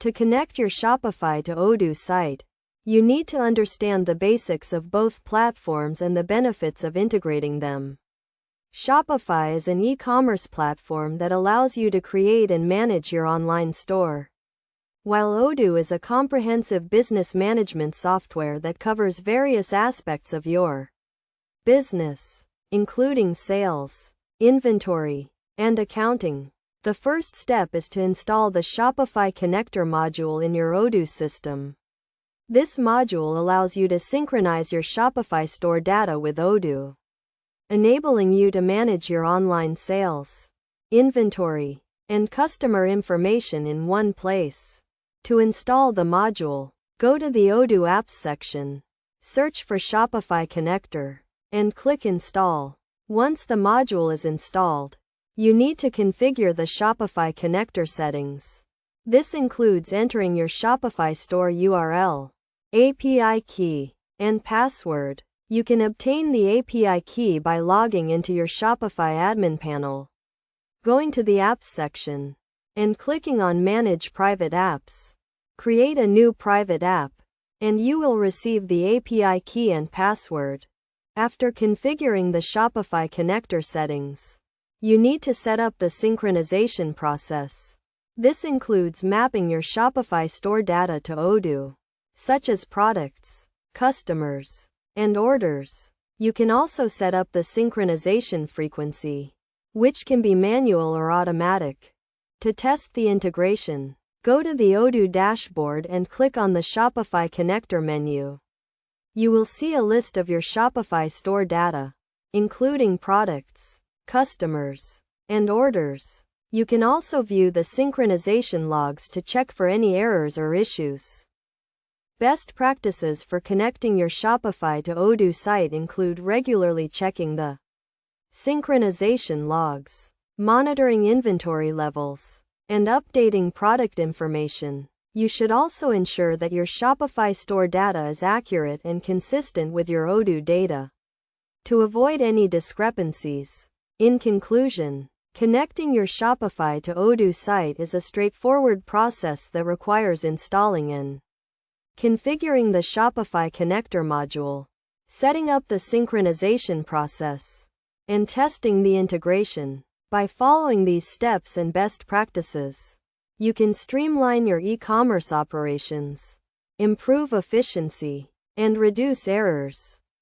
To connect your Shopify to Odoo site, you need to understand the basics of both platforms and the benefits of integrating them. Shopify is an e-commerce platform that allows you to create and manage your online store, while Odoo is a comprehensive business management software that covers various aspects of your business, including sales, inventory, and accounting. The first step is to install the Shopify connector module in your Odoo system. This module allows you to synchronize your Shopify store data with Odoo, enabling you to manage your online sales, inventory, and customer information in one place. To install the module, go to the Odoo Apps section, search for Shopify Connector, and click Install. Once the module is installed, you need to configure the Shopify Connector settings. This includes entering your Shopify store URL, API key, and password. You can obtain the API key by logging into your Shopify admin panel, going to the Apps section, and clicking on Manage Private Apps. Create a new private app, and you will receive the API key and password. After configuring the Shopify connector settings, you need to set up the synchronization process. This includes mapping your Shopify store data to Odoo, such as products, customers, and orders. You can also set up the synchronization frequency, which can be manual or automatic. To test the integration, go to the Odoo dashboard and click on the Shopify connector menu. You will see a list of your Shopify store data, including products, customers, and orders. You can also view the synchronization logs to check for any errors or issues. Best practices for connecting your Shopify to Odoo site include regularly checking the synchronization logs, monitoring inventory levels, and updating product information. You should also ensure that your Shopify store data is accurate and consistent with your Odoo data, to avoid any discrepancies. In conclusion, connecting your Shopify to Odoo site is a straightforward process that requires installing and configuring the Shopify connector module, setting up the synchronization process, and testing the integration. By following these steps and best practices, you can streamline your e-commerce operations, improve efficiency, and reduce errors.